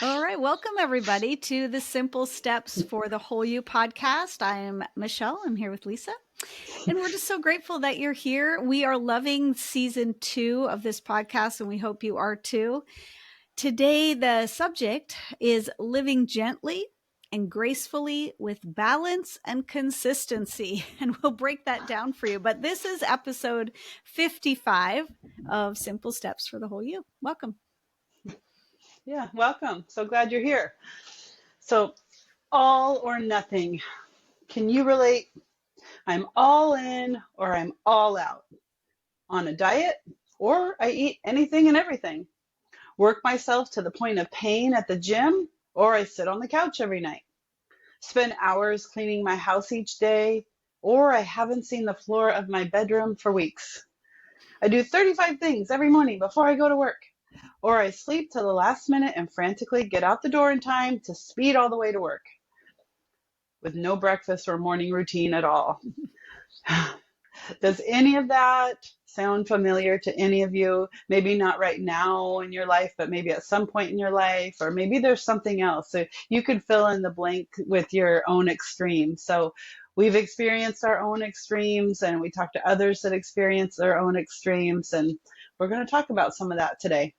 All right. Welcome, everybody, to the Simple Steps for the Whole You podcast. I'm Michelle. I'm here with Lisa. And we're just so grateful that you're here. We are loving season 2 of this podcast, and we hope you are too. Today, the subject is living gently and gracefully with balance and consistency. And we'll break that down for you. But this is episode 55 of Simple Steps for the Whole You. Welcome. Yeah, welcome. So glad you're here. So, all or nothing. Can you relate? I'm all in or I'm all out on a diet, or I eat anything and everything. Work myself to the point of pain at the gym, or I sit on the couch every night. Spend hours cleaning my house each day, or I haven't seen the floor of my bedroom for weeks. I do 35 things every morning before I go to work. Or I sleep till the last minute and frantically get out the door in time to speed all the way to work with no breakfast or morning routine at all. Does any of that sound familiar to any of you? Maybe not right now in your life, but maybe at some point in your life, or maybe there's something else. So you could fill in the blank with your own extremes. So we've experienced our own extremes, and we talk to others that experience their own extremes, and we're going to talk about some of that today.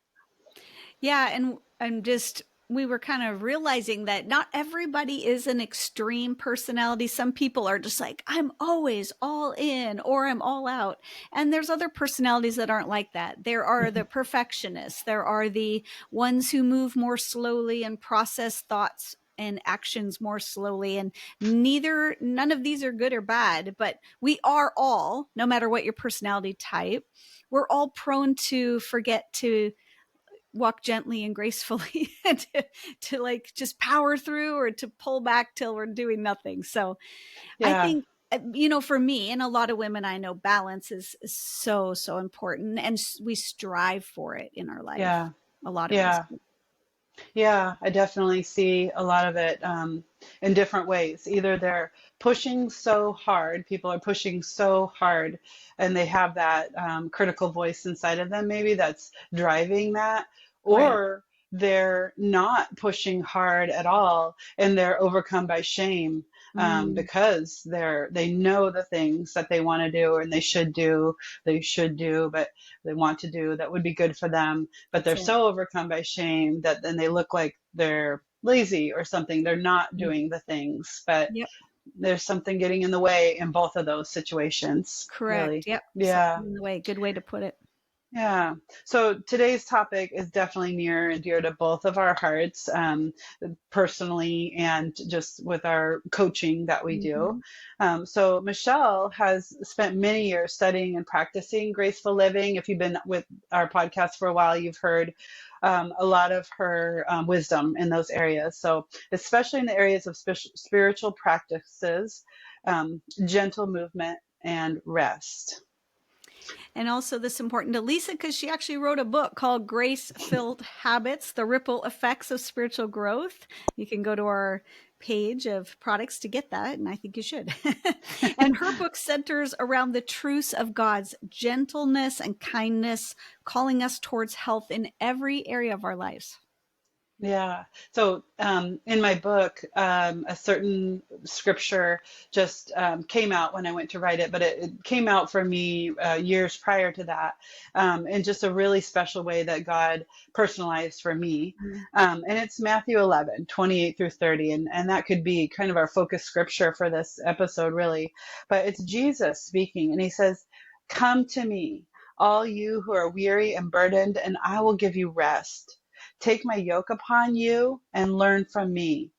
Yeah, and just we were kind of realizing that not everybody is an extreme personality. Some people are just like, I'm always all in or I'm all out. And there's other personalities that aren't like that. There are the perfectionists. There are the ones who move more slowly and process thoughts and actions more slowly. And none of these are good or bad, but we are all, no matter what your personality type, we're all prone to forget to walk gently and gracefully and to like just power through or to pull back till we're doing nothing. So I Yeah, think, for me and a lot of women I know, balance is so, so important. And we strive for it in our life. yeah, A lot of us. yeah. Yeah, I definitely see a lot of it in different ways. Either they're pushing so hard, people are pushing so hard, and they have that critical voice inside of them, maybe that's driving that, Right. or they're not pushing hard at all, and they're overcome by shame Mm, because they know the things that they want to do and they should do, but they want to do that would be good for them, but that's they're it. so overcome by shame that then they look like they're lazy or something. They're not Mm, doing the things, but yep. there's something getting in the way in both of those situations, Correct. really. Yep. Yeah. Something in the way. Good way to put it. Yeah. So today's topic is definitely near and dear to both of our hearts, personally and just with our coaching that we do. Mm-hmm. So Michelle has spent many years studying and practicing graceful living. If you've been with our podcast for a while, you've heard a lot of her wisdom in those areas. So especially in the areas of spiritual practices, gentle movement, and rest. And also this important to Lisa because she actually wrote a book called Grace-Filled Habits, The Ripple Effects of Spiritual Growth. You can go to our page of products to get that, and I think you should. And her book centers around the truths of God's gentleness and kindness, calling us towards health in every area of our lives. Yeah. So in my book, a certain scripture just came out when I went to write it, but it came out for me years prior to that in just a really special way that God personalized for me. And it's Matthew 11:28 through 30. And that could be kind of our focus scripture for this episode, really. But it's Jesus speaking, and he says, "Come to me, all you who are weary and burdened, and I will give you rest. Take my yoke upon you and learn from me,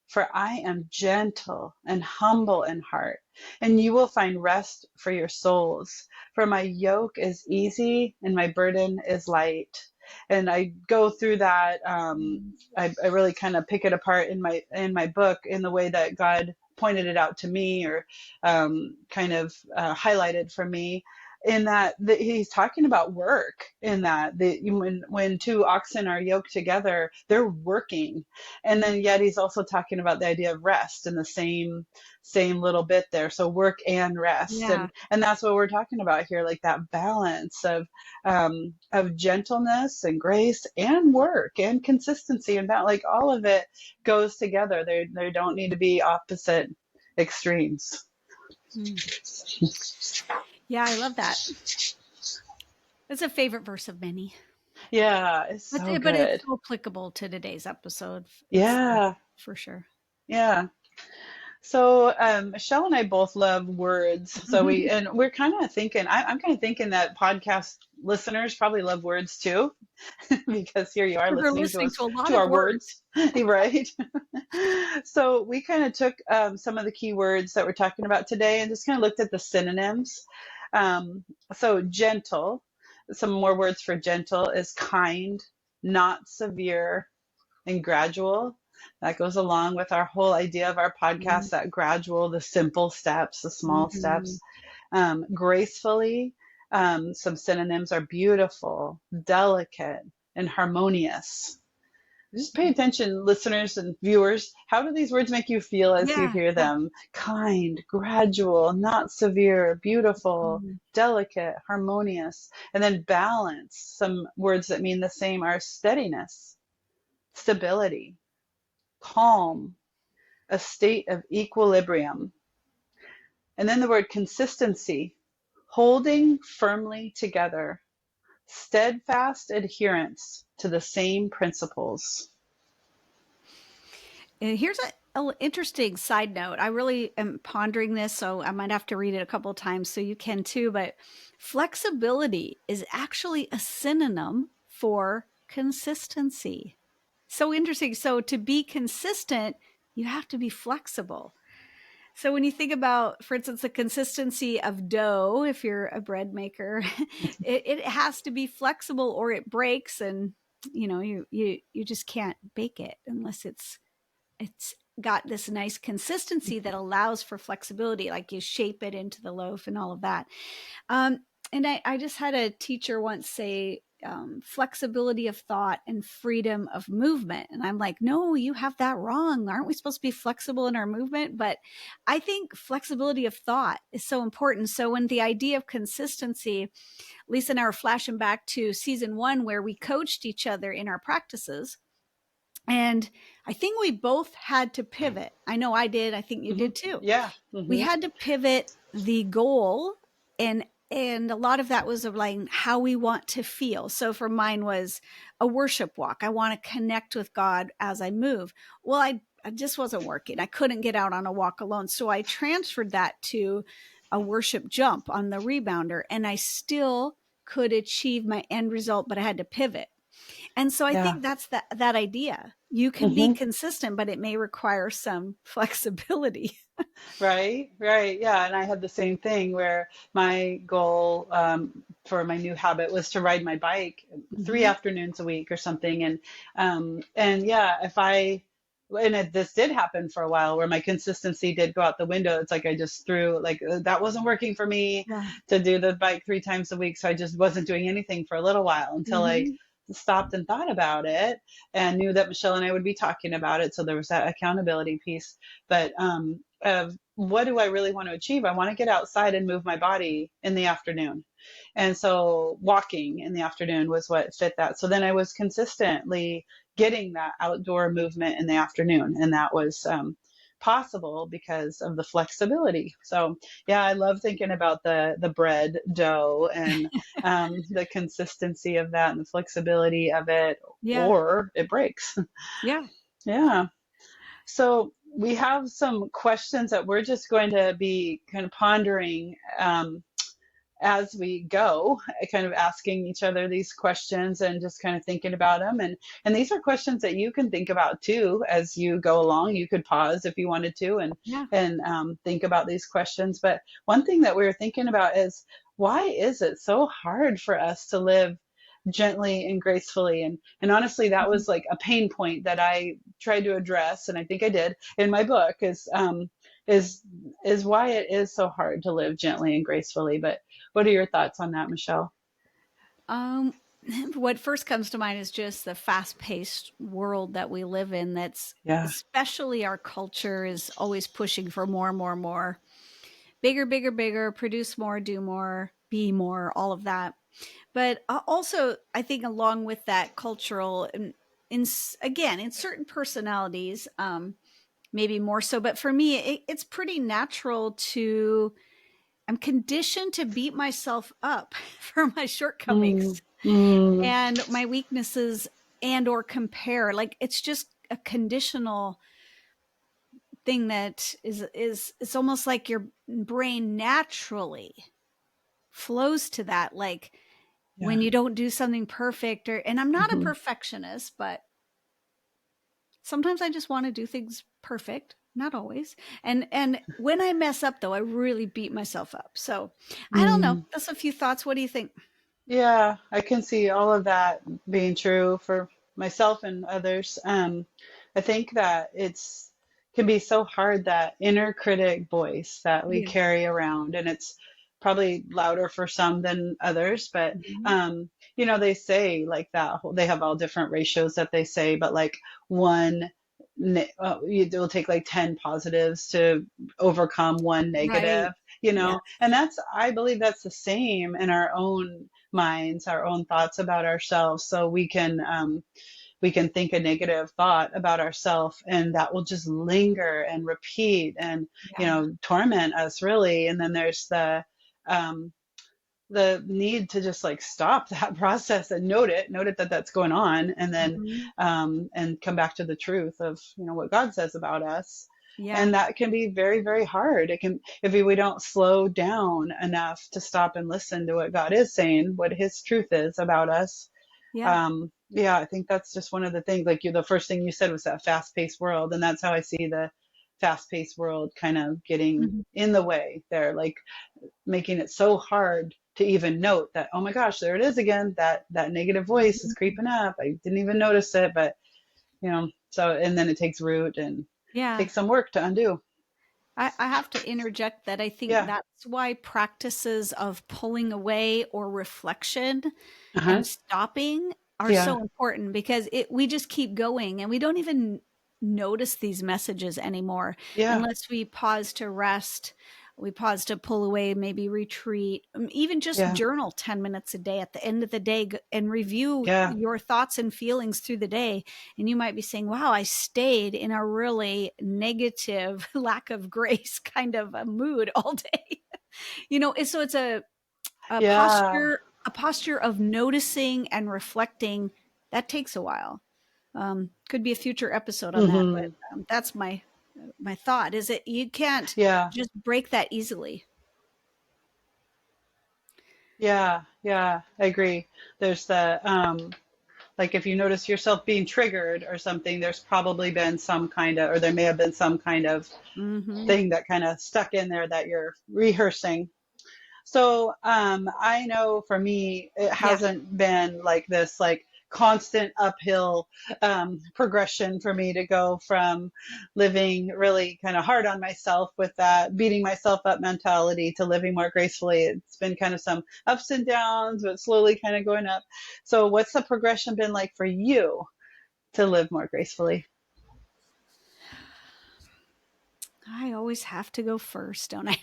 for I am gentle and humble in heart, and you will find rest for your souls. For my yoke is easy and my burden is light." And I go through that. I really kind of pick it apart in my book in the way that God pointed it out to me, or kind of highlighted for me. in that he's talking about work, in that when two oxen are yoked together, they're working. And then yet he's also talking about the idea of rest in the same little bit there. So work and rest. Yeah. And that's what we're talking about here, like that balance of gentleness and grace and work and consistency, and that, like, all of it goes together. They don't need to be opposite extremes. Mm. Yeah, I love that. It's a favorite verse of many. Yeah, it's so But it's good. so applicable to today's episode. It's Yeah, for sure. yeah. So Michelle and I both love words. So we're kind of thinking. I'm kind of thinking that podcast listeners probably love words too, because here you are We're listening to listening us, to a lot to of our words. words, right? So we kind of took some of the key words that we're talking about today and just kind of looked at the synonyms. Um, so gentle, some more words for gentle is kind, not severe, and gradual. That goes along with our whole idea of our podcast, that gradual, the simple steps, the small Mm-hmm. steps. Gracefully, some synonyms are beautiful, delicate, and harmonious. Just pay attention, listeners and viewers. How do these words make you feel as you Yeah, hear yeah. them? Kind, gradual, not severe, beautiful, Mhm. delicate, harmonious. And then balance. Some words that mean the same are steadiness, stability, calm, a state of equilibrium. And then the word consistency, holding firmly together, steadfast adherence to the same principles. And here's a interesting side note. I really am pondering this, so I might have to read it a couple of times so you can too. But flexibility is actually a synonym for consistency. So interesting. So to be consistent, you have to be flexible. So when you think about, for instance, the consistency of dough, if you're a bread maker, it has to be flexible or it breaks, and you just can't bake it unless it's got this nice consistency that allows for flexibility, like you shape it into the loaf and all of that. um, and I just had a teacher once say, flexibility of thought and freedom of movement. And I'm like, no, you have that wrong. Aren't we supposed to be flexible in our movement? But I think flexibility of thought is so important. So when the idea of consistency, Lisa and I are flashing back to season 1 where we coached each other in our practices. And I think we both had to pivot. I know I did. I think you Mm-hmm. did too. Yeah. We Mm-hmm. had to pivot the goal, and a lot of that was of like how we want to feel. So for mine was a worship walk. I want to connect with God as I move. Well, I just wasn't working. I couldn't get out on a walk alone. So I transferred that to a worship jump on the rebounder, and I still could achieve my end result, but I had to pivot. And so I Yeah. think that's that idea. You can be Mm-hmm. consistent, but it may require some flexibility. Right, right. Yeah. And I had the same thing where my goal for my new habit was to ride my bike 3 afternoons a week or something. And yeah, this did happen for a while where my consistency did go out the window. It's like I just threw, like, that wasn't working for me Yeah. to do the bike 3 times a week. So I just wasn't doing anything for a little while until I Mm-hmm. stopped and thought about it and knew that Michelle and I would be talking about it. So there was that accountability piece. But of what do I really want to achieve? I want to get outside and move my body in the afternoon. And so walking in the afternoon was what fit that. So then I was consistently getting that outdoor movement in the afternoon. And that was possible because of the flexibility. So yeah, I love thinking about the bread dough and the consistency of that and the flexibility of it, Yeah. or it breaks. Yeah. Yeah. So we have some questions that we're just going to be kind of pondering as we go, kind of asking each other these questions and just kind of thinking about them. And these are questions that you can think about too as you go along. You could pause if you wanted to Yeah. and think about these questions. But one thing that we were thinking about is, why is it so hard for us to live gently and gracefully? And honestly, that Mhm. was like a pain point that I tried to address, and I think I did in my book, is is why it is so hard to live gently and gracefully. But what are your thoughts on that, Michelle? Um, what first comes to mind is just the fast-paced world that we live in. That's Yeah. especially our culture is always pushing for more, and more, and more, bigger, bigger, bigger, produce more, do more, be more, all of that. But also, I think along with that cultural, in again, in certain personalities, maybe more so. But for me, it's pretty natural to. I'm conditioned to beat myself up for my Mm, shortcomings mm, and my weaknesses and or compare. Like it's just a conditional thing that is it's almost like your brain naturally flows to that. Like when yeah. you don't do something perfect, or and I'm not a Hmm. perfectionist, but sometimes I just want to do things perfect, not always. And when I mess up though, I really beat myself up. So I don't know, Mm. that's a few thoughts. What do you think? Yeah, I can see all of that being true for myself and others. I think that it's can be so hard, that inner critic voice that we Yeah. carry around, and it's probably louder for some than others. But Mhm. they say like that they have all different ratios that they say, but like one, it will take like 10 positives to overcome one Right. negative. Yeah. And that's, I believe that's the same in our own minds, our own thoughts about ourselves. So we can think a negative thought about ourselves, and that will just linger and repeat and Yeah. torment us really. And then there's um, the need to just like stop that process and note it that that's going on, and then Mhm. and come back to the truth of what God says about us. Yeah. And that can be very, very hard. It can, if we don't slow down enough to stop and listen to what God is saying, what His truth is about us. Yeah. Yeah, I think that's just one of the things. Like the first thing you said was that fast-paced world, and that's how I see the fast-paced world kind of getting Mhm. in the way. They're like making it so hard to even note that, oh my gosh, there it is again, that negative voice is Mhm. creeping up. I didn't even notice it, but so, and then it takes root and Yeah. takes some work to undo. I have to interject that I think Yeah. that's why practices of pulling away or reflection Uh-huh. and stopping are Yeah. so important because we just keep going and we don't even notice these messages anymore Yeah. unless we pause to rest, we pause to pull away, maybe retreat, even just Yeah. journal 10 minutes a day at the end of the day and review Yeah. your thoughts and feelings through the day. And you might be saying, wow, I stayed in a really negative, lack of grace kind of a mood all day. So it's a Yeah. posture of noticing and reflecting. That takes a while. Could be a future episode on that, but Hmm. that's my thought is that you can't Yeah. just break that easily. Yeah. Yeah. I agree. There's like if you notice yourself being triggered or something, there's probably been some kind of, or there may have been some kind of Hmm. thing that kind of stuck in there that you're rehearsing. So I know for me, it Yeah. hasn't been like this, like constant uphill progression for me to go from living really kind of hard on myself with that beating myself up mentality to living more gracefully. It's been kind of some ups and downs, but slowly kind of going up. So what's the progression been like for you to live more gracefully? I always have to go first, don't I?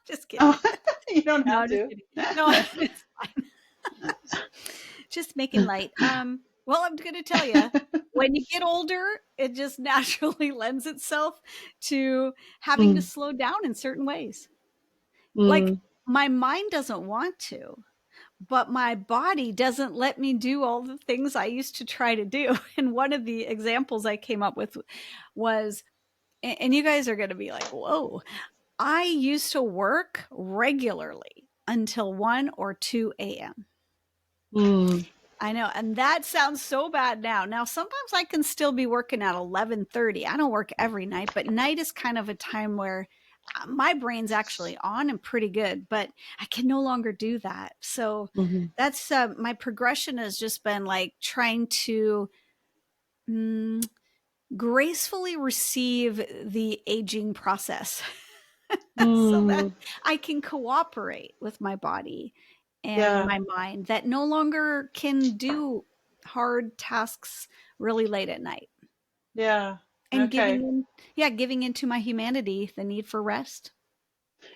Just Oh, kidding. you don't No, have I'm just to. kidding. No, it's fine. Just making light. Well, I'm going to tell you, when you get older, it just naturally lends itself to having to Mm, slow down in certain ways. Like mm, my mind doesn't want to, but my body doesn't let me do all the things I used to try to do. And one of the examples I came up with was, and you guys are going to be like, whoa, I used to work regularly until 1 or 2 a.m. mm, I know, and that sounds so bad now. Now, sometimes I can still be working at 11:30. I don't work every night, but night is kind of a time where my brain's actually on and pretty good, but I can no longer do that. So mhm, that's my progression has just been like trying to mm, gracefully receive the aging process so that Mm, I can cooperate with my body and yeah. my mind that no longer can do hard tasks really late at night, Yeah. and Okay. giving into my humanity the need for rest.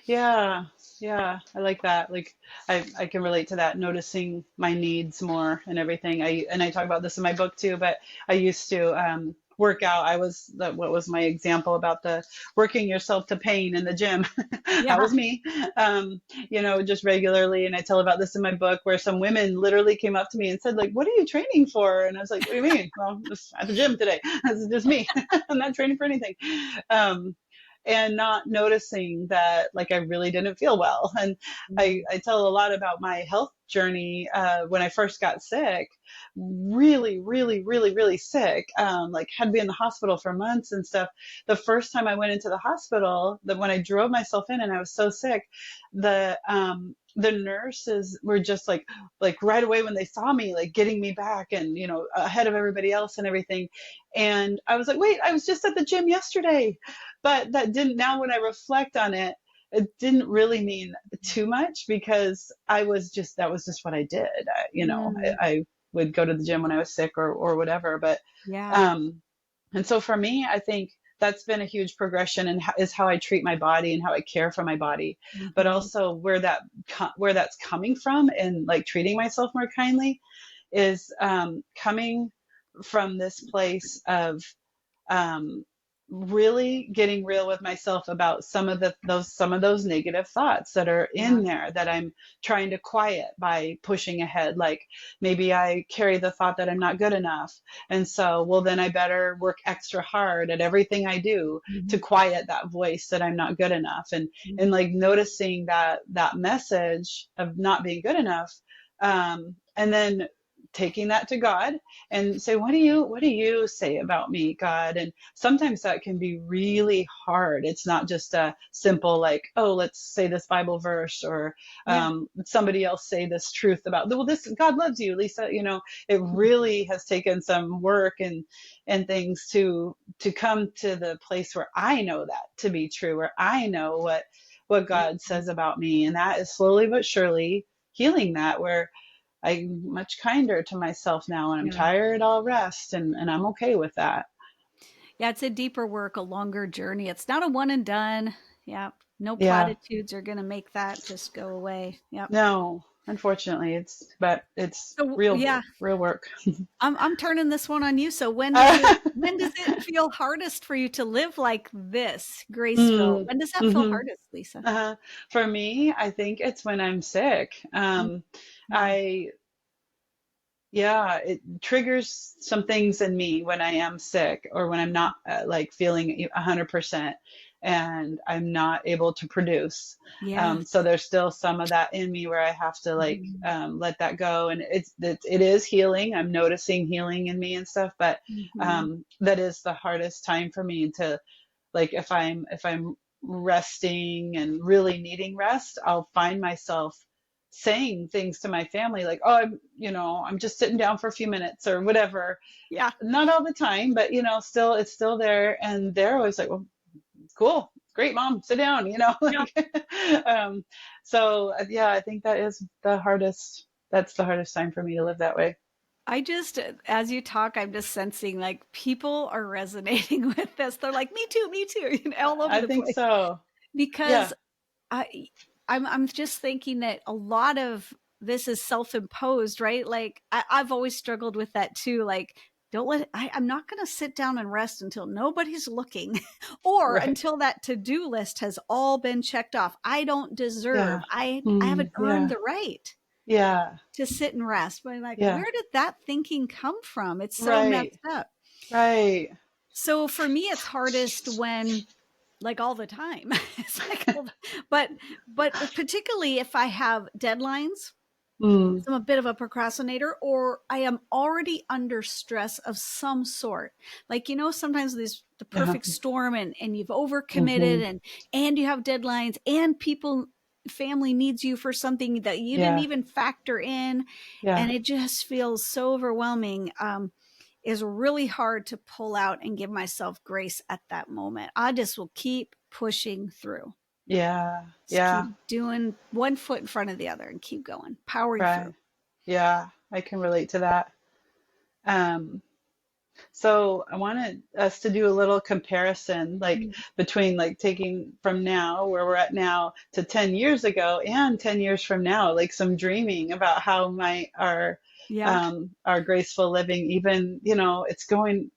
Yeah, yeah, I like that. Like I can relate to that, noticing my needs more and everything. I talk about this in my book too, but I used to work out. What was my example about the working yourself to pain in the gym? Yeah. That was me. Um, just regularly. And I tell about this in my book where some women literally came up to me and said, like, "What are you training for?" And I was like, "What do you mean?" "Well, just at the gym today. This is just me. I'm not training for anything." Um, and not noticing that like I really didn't feel well. And Mm. I tell a lot about my health journey when I first got sick, really, really, really, really sick, like had to be in the hospital for months and stuff. The first time I went into the hospital, when I drove myself in and I was so sick, the nurses were just like right away when they saw me, like getting me back and ahead of everybody else and everything. And I was like, wait, I was just at the gym yesterday. But that didn't, now when I reflect on it, it didn't really mean too much because that was just what I did. Mm. I would go to the gym when I was sick or whatever. But, Yeah. um, and so for me, I think that's been a huge progression and is how I treat my body and how I care for my body, but Hmm. also where that's coming from and like treating myself more kindly is coming from this place of um, really getting real with myself about some of those negative thoughts that are Yeah. in there that I'm trying to quiet by pushing ahead. Like maybe I carry the thought that I'm not good enough, and so well then I better work extra hard at everything I do to Hmm. quiet that voice that I'm not good enough, and like noticing that message of not being good enough, and then taking that to God and say, what do you say about me, God? And sometimes that can be really hard. It's not just a simple like, oh, let's say this Bible verse or Yeah. somebody else say this truth about, well, this God loves you, Lisa. It really has taken some work and things to come to the place where I know that to be true, where I know what God says about me, and that is slowly but surely healing that where I'm much kinder to myself now and I'm Yeah. tired, I'll rest and I'm okay with that. Yeah, it's a deeper work, a longer journey. It's not a one and done. Yeah. No Yeah. platitudes are going to make that just go away. Yep. No, unfortunately it's So real yeah, real work. I'm turning this one on you. So when does it feel hardest for you to live like this, Graceville? Mm, When does that feel hmm. hardest, Lisa? For me, I think it's when I'm sick. Mm. Yeah. I Yeah, it triggers some things in me when I am sick or when I'm not like feeling 100% and I'm not able to produce. Yeah. So there's still some of that in me where I have to like Mhm. let that go. And it is healing. I'm noticing healing in me and stuff, but Mhm. that is the hardest time for me to like if I'm resting and really needing rest, I'll find myself saying things to my family like, "Oh, I'm just sitting down for a few minutes or whatever." Yeah. Not all the time, but still it's still there, and they're always like, "Well, cool, great, mom, sit down," Yeah. like. um, so yeah, I think that is the hardest. That's the hardest time for me to live that way. I just, as you talk, I'm just sensing like people are resonating with this. They're like, me too, all over I the think place. so. Because Yeah, I I'm just thinking that a lot of this is self-imposed, right? Like I've always struggled with that too. Like, I'm not gonna sit down and rest until nobody's looking or right. until that to-do list has all been checked off. I don't deserve, Yeah. I haven't earned Yeah. the right Yeah. to sit and rest. But I'm like, Yeah. where did that thinking come from? It's so Right. messed up. Right. So for me, it's hardest when like all the time. It's like, but particularly if I have deadlines, Mm. so I'm a bit of a procrastinator, or I am already under stress of some sort. Like, sometimes the Yeah. perfect storm and you've overcommitted Hmm. and you have deadlines and family needs you for something that you didn't Yeah. even factor in. Yeah. And it just feels so overwhelming. is really hard to pull out and give myself grace at that moment. I just will keep pushing through. Yeah. Just Yeah. keep doing one foot in front of the other and keep going, powering through. Right. Yeah. I can relate to that. Um, So I wanted us to do a little comparison, like Mm. between like taking from now, where we're at now, to 10 years ago and 10 years from now, like some dreaming about how might Yeah. our graceful living, even, it's going,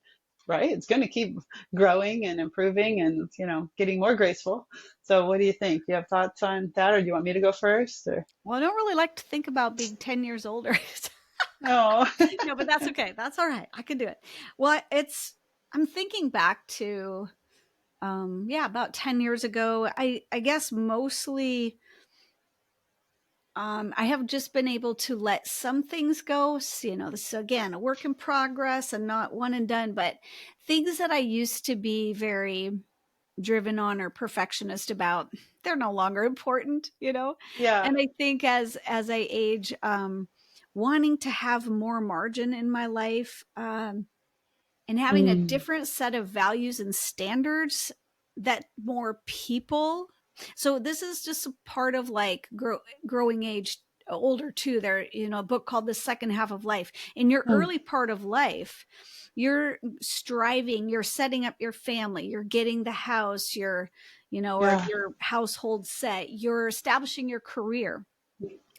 right? It's going to keep growing and improving and, getting more graceful. So what do you think? You have thoughts on that, or do you want me to go first? Or Well, I don't really like to think about being 10 years older. no. No, but that's okay. That's all right. I can do it. Well, I'm thinking back to, yeah, about 10 years ago. I guess mostly, I have just been able to let some things go. So, this is again a work in progress and not one and done, but things that I used to be very driven on or perfectionist about, they're no longer important. Yeah. And I think as I age, wanting to have more margin in my life, and having a Mm. different set of values and standards that more people. So this is just a part of like growing age, older too. There, a book called The Second Half of Life. In your Mm. early part of life, you're striving, you're setting up your family, you're getting the house, or Yeah. your household set, you're establishing your career.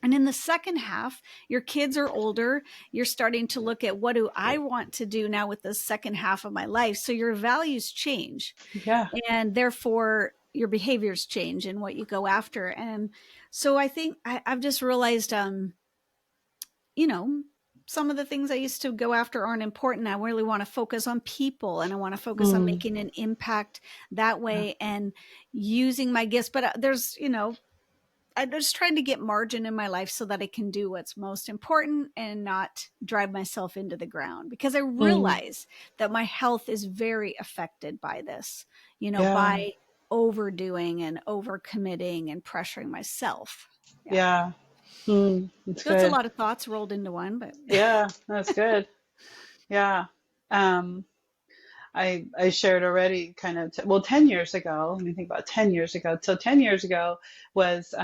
And in the second half, your kids are older. You're starting to look at, what do I want to do now with the second half of my life? So your values change, Yeah. and therefore your behaviors change and what you go after. And so I think I've just realized, you know, some of the things I used to go after aren't important. I really want to focus on people, and I want to focus on Mm. making an impact that Yeah. way and using my gifts. But I'm just trying to get margin in my life so that I can do what's most important and not drive myself into the ground, because I Mm. realize that my health is very affected by this, Yeah. by overdoing and overcommitting and pressuring myself. Yeah. Yeah. Mm. That's So it's a good. lot of thoughts rolled into one, but Yeah, that's good. Yeah. Um, I shared already kind of, well, 10 years ago, let me think about 10 years ago. So 10 years ago was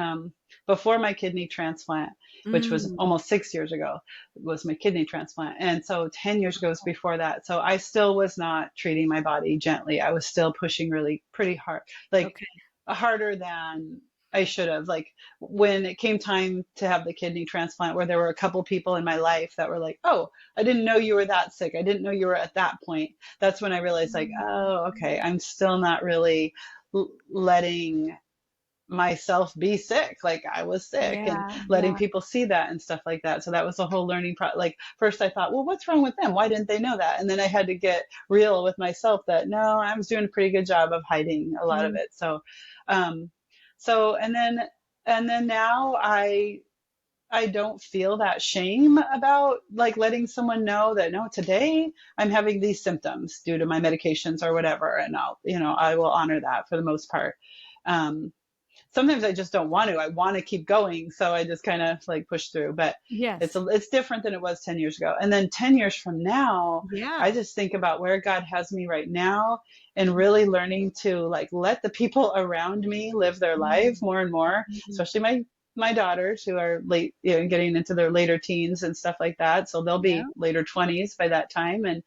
before my kidney transplant, which was mm, almost 6 years ago, was my kidney transplant. And so 10 years ago was before that. So I still was not treating my body gently. I was still pushing really pretty hard, like okay. harder than I should have. Like when it came time to have the kidney transplant, where there were a couple people in my life that were like, "Oh, I didn't know you were that sick. I didn't know you were at that point." That's when I realized, like, oh, okay, I'm still not really letting myself be sick. Like I was sick, and Yeah, letting yeah. people see that and stuff like that. So that was a whole learning like first I thought, well, what's wrong with them? Why didn't they know that? And then I had to get real with myself that no, I was doing a pretty good job of hiding a lot of Mm, it. Um, so and then now I don't feel that shame about like letting someone know that no, today I'm having these symptoms due to my medications or whatever, and I will honor that for the most part. Um, Sometimes I just don't want to. I want to keep going, so I just kind of like push through. But it's yes. it's different than it was 10 years ago. And then 10 years from now, Yeah. I just think about where God has me right now and really learning to like let the people around me live their life Mm, more and more, mm, especially my daughters who are late, getting into their later teens and stuff like that. So they'll yeah. be later 20s by that time, and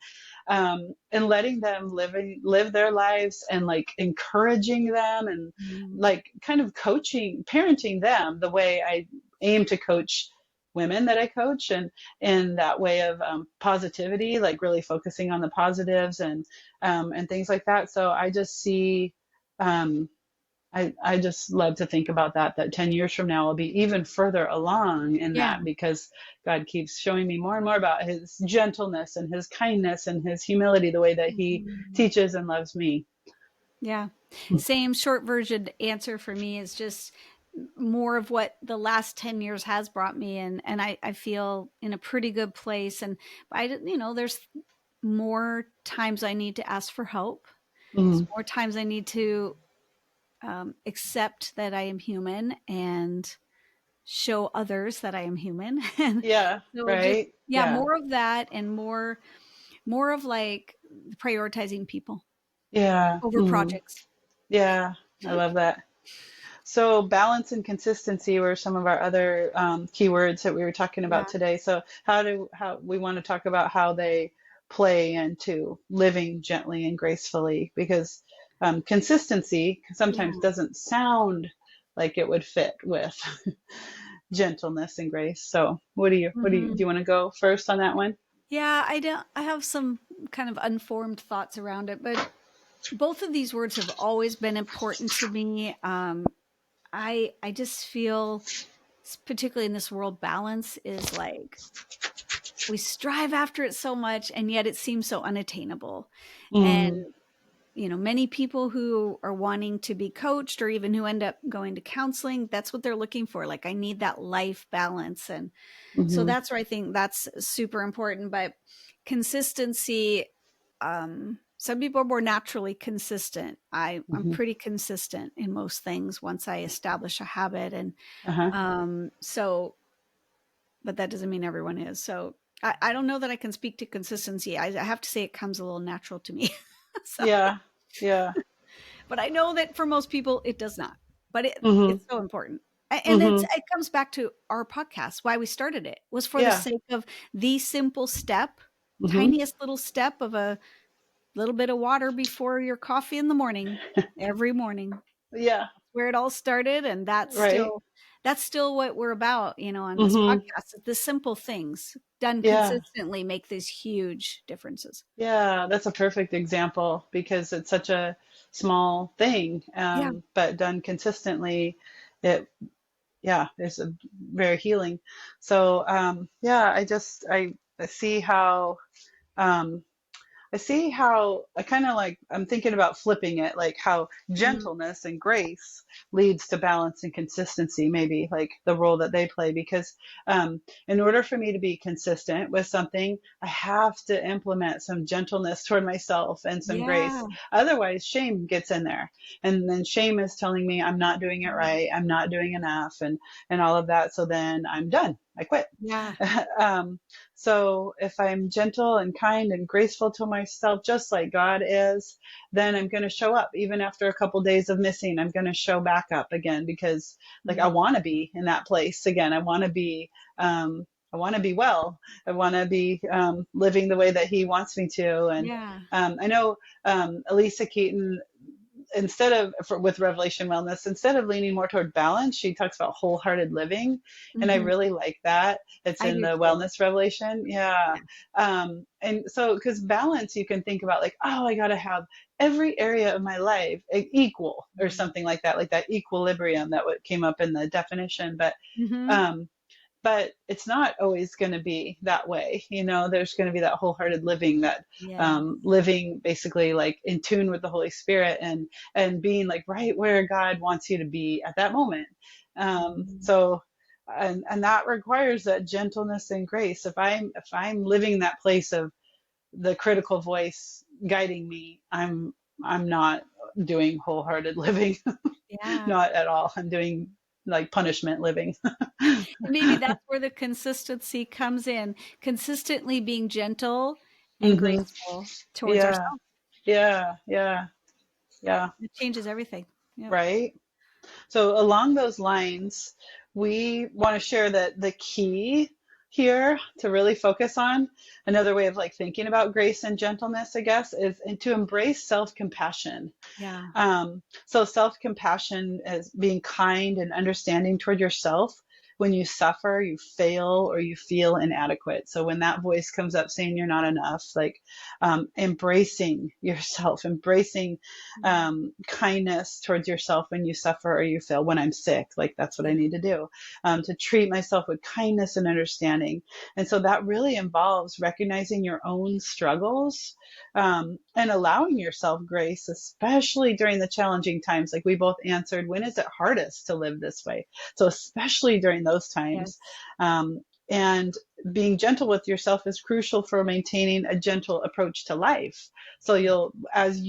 letting them live their lives and like encouraging them and Mm, like kind of parenting them the way I aim to coach women that I coach, and in that way of positivity, like really focusing on the positives and things like that. So I just see, um, I just love to think about that 10 years from now I'll be even further along in yeah. that, because God keeps showing me more and more about his gentleness and his kindness and his humility, the way that he Mhm. teaches and loves me. Yeah. Same short version answer for me is just more of what the last 10 years has brought me in. And I feel in a pretty good place. And there's more times I need to ask for help. There's Mm, more times I need to accept that I am human and show others that I am human. And yeah, so just, right. yeah, Yeah. more of that and more. more of like prioritizing people Yeah. over Mm. projects. Yeah. I love that. So balance and consistency were some of our other keywords that we were talking about Yeah. today. So how we want to talk about how they play into living gently and gracefully, because consistency Yeah. sometimes doesn't sound like it would fit with gentleness and grace. So do Hmm. you want to go first on that one? Yeah, I have some kind of unformed thoughts around it, but both of these words have always been important to me. I just feel, particularly in this world, balance is like we strive after it so much, and yet it seems so unattainable. And Mm, many people who are wanting to be coached or even who end up going to counseling, that's what they're looking for. Like, I need that life balance. And so hmm that's where I think that's super important. But consistency, some people are more naturally consistent. I'm hmm pretty consistent in most things once I establish a habit. And Uh-huh. so, but that doesn't mean everyone is. So I don't know that I can speak to consistency. I have to say it comes a little natural to me. So, Yeah. Yeah. but I know that for most people it does not. But hmm it's so important. And hmm it comes back to our podcast. Why we started it was for the Yeah. sake of the simple step, hmm tiniest little step of a little bit of water before your coffee in the morning, every morning. Yeah. Where it all started, and Right. that's still what we're about, on this hmm podcast. The simple things done Yeah. consistently make these huge differences. Yeah, that's a perfect example because it's such a small thing, Yeah. but done consistently, it yeah, it's a very healing. So yeah, I see how um, I kind of like, I'm thinking about flipping it, like how Mhm. gentleness and grace leads to balance and consistency, maybe like the role that they play. Because in order for me to be consistent with something, I have to implement some gentleness toward myself and some Yeah. grace. Otherwise, shame gets in there. And then shame is telling me I'm not doing it right, I'm not doing enough, and all of that. So then I'm done. I quit. Yeah. um, so if I'm gentle and kind and graceful to myself, just like God is, then I'm going to show up. Even after a couple days of missing, I'm going to show back up again because like I Mhm. want to be in that place again. I want to be well. I want to be living the way that He wants me to. And Yeah. I know Elisa Keaton, with Revelation Wellness, instead of leaning more toward balance, she talks about wholehearted living, and I Mhm. really like that. It's I in do the too. Wellness Revelation. Yeah. Yeah. And so, because balance, you can think about like, oh, I got to have every area of my life equal or Mhm. something like that equilibrium that what came up in the definition. Mhm. Um, but it's not always going to be that way. There's going to be that wholehearted living, that Yeah. living basically like in tune with the Holy Spirit, and being like right where God wants you to be at that moment. Mhm. So and that requires that gentleness and grace. If I'm living that place of the critical voice guiding me, I'm not doing wholehearted living. Yeah. Not at all. I'm doing like punishment living. And maybe that's where the consistency comes in. Consistently being gentle and hmm graceful towards Yeah, ourselves. yeah, yeah, yeah, It changes everything. Yep. right. So along those lines, we want to share that the key here to really focus on, another way of like thinking about grace and gentleness, I guess, is to embrace self-compassion. Yeah. So self-compassion is being kind and understanding toward yourself when you suffer, you fail, or you feel inadequate. So when that voice comes up saying you're not enough, like embracing yourself, embracing Mhm. kindness towards yourself when you suffer or you fail. When I'm sick, like that's what I Yeah. need to do, to treat myself with kindness and understanding. And so that really involves recognizing your own struggles, and allowing yourself grace, especially during the challenging times. Like we both answered, when is it hardest to live this way? So, especially during those times. Yes. And being gentle with yourself is crucial for maintaining a gentle approach to life. So as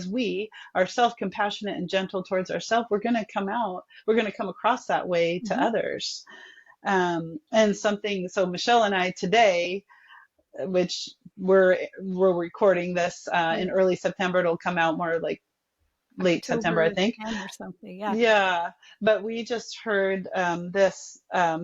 we are self-compassionate and gentle towards ourselves, we're going to come across that way to Mhm. others. So Michelle and I today, which we're recording this in Right. early September. It'll come out more like late September, I October think. 10 or something. Yeah. Yeah, but we just heard this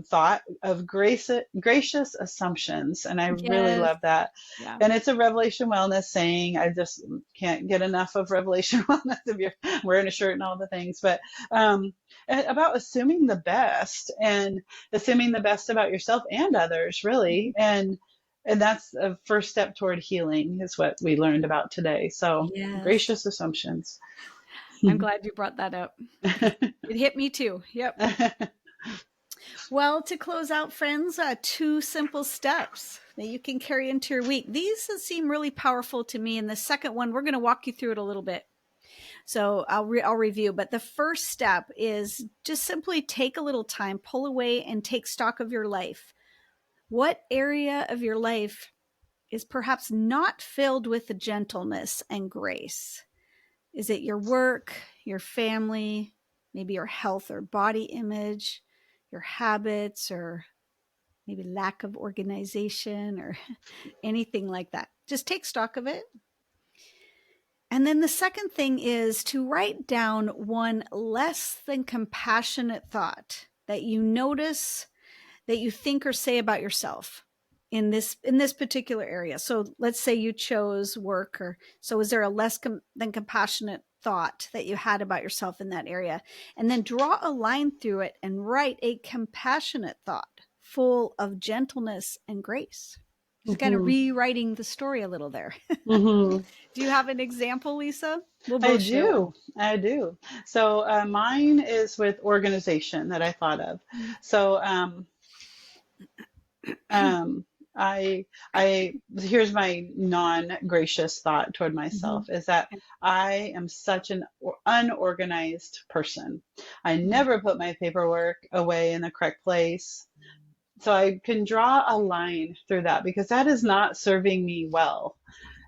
thought of gracious assumptions, and I really Yes. love that. Yeah. And it's a Revelation Wellness saying. I just can't get enough of Revelation Wellness if you're wearing a shirt and all the things. But about assuming the best and assuming the best about yourself and others, really. And that's a first step toward healing, is what we learned about today. So Yes. gracious assumptions. I'm glad you brought that up because it hit me too. Yep. Well, to close out, friends, two simple steps that you can carry into your week. These seem really powerful to me. And the second one, we're going to walk you through it a little bit. So I'll review. But the first step is just simply take a little time, pull away, and take stock of your life. What area of your life is perhaps not filled with gentleness and grace? Is it your work, your family, maybe your health or body image, your habits, or maybe lack of organization or anything like that? Just take stock of it. And then the second thing is to write down one less than compassionate thought that you notice that you think or say about yourself in this particular area. So let's say you chose work, or so is there a less than compassionate thought that you had about yourself in that area? And then draw a line through it and write a compassionate thought full of gentleness and grace. Just kind of Hmm. rewriting the story a little there. Hmm. Do you have an example, Lisa? We'll I both share one. do. I do. So mine is with organization that I thought of. So um, I, here's my non-gracious thought toward Mhm. myself is that I am such an unorganized person. I Mhm. never put my paperwork away in the correct place. So I can draw a line through that because that is not serving me well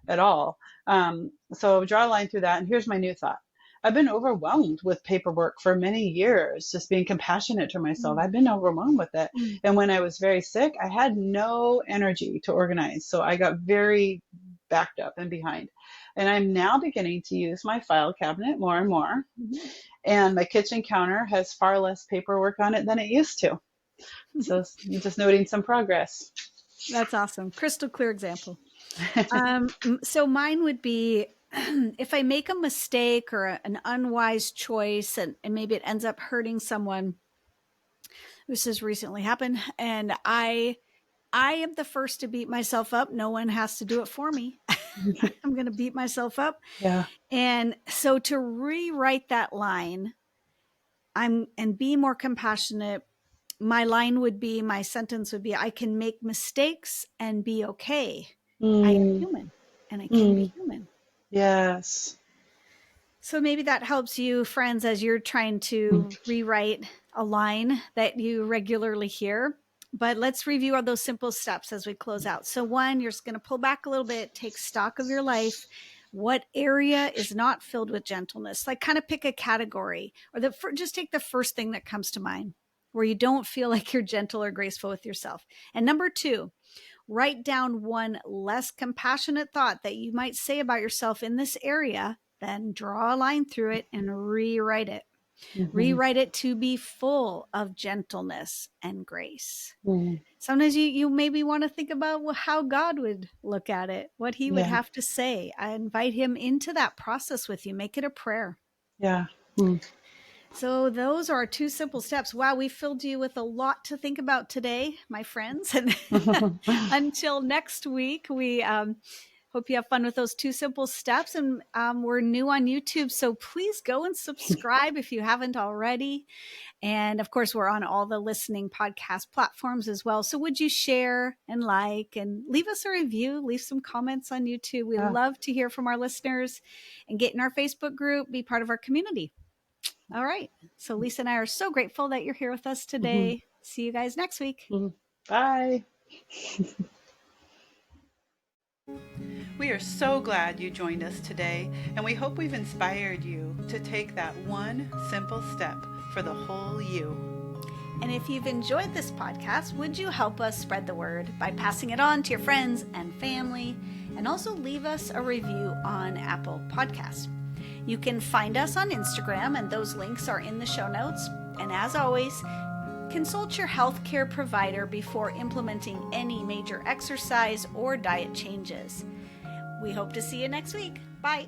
at all. So draw a line through that. And here's my new thought. I've been overwhelmed with paperwork for many years, just being compassionate to myself. Mhm. I've been overwhelmed with it. Mhm. And when I was very sick, I had no energy to organize. So I got very backed up and behind. And I'm now beginning to use my file cabinet more and more. Mhm. And my kitchen counter has far less paperwork on it than it used to. So just noting some progress. That's awesome. Crystal clear example. So mine would be if I make a mistake or an unwise choice, and maybe it ends up hurting someone. This has recently happened, and I am the first to beat myself up. No one has to do it for me. I'm going to beat myself up. Yeah. And so to rewrite that line, and be more compassionate. My line would be, my sentence would be, I can make mistakes and be okay. I am Mm, human and I can be mm, human. yes. So maybe that helps you, friends, as you're trying to rewrite a line that you regularly hear. But let's review all those simple steps as we close out. So, one, you're just going to pull back a little bit, take stock of your life. What area is not filled with gentleness? Like, kind of pick a category, or just take the first thing that comes to mind where you don't feel like you're gentle or graceful with yourself. And number two, write down one less compassionate thought that you might say about yourself in this area, then draw a line through it and rewrite it. Hmm. Rewrite it to be full of gentleness and grace. Mm, Sometimes you maybe want to think about how God would look at it, what he would yeah. have to say. I invite him into that process with you. Make it a prayer. Yeah. Mm. So those are our two simple steps. Wow, we filled you with a lot to think about today, my friends. And until next week, we hope you have fun with those two simple steps. And we're new on YouTube, so please go and subscribe if you haven't already. And of course, we're on all the listening podcast platforms as well. So would you share and like and leave us a review, leave some comments on YouTube. We Yeah. love to hear from our listeners, and get in our Facebook group, be part of our community. All right. So Lisa and I are so grateful that you're here with us Hmm. today. See you guys next week. Hmm. Bye. We are so glad you joined us today, and we hope we've inspired you to take that one simple step for the whole you. And if you've enjoyed this podcast, would you help us spread the word by passing it on to your friends and family, and also leave us a review on Apple Podcasts. You can find us on Instagram, and those links are in the show notes. And as always, consult your healthcare provider before implementing any major exercise or diet changes. We hope to see you next week. Bye.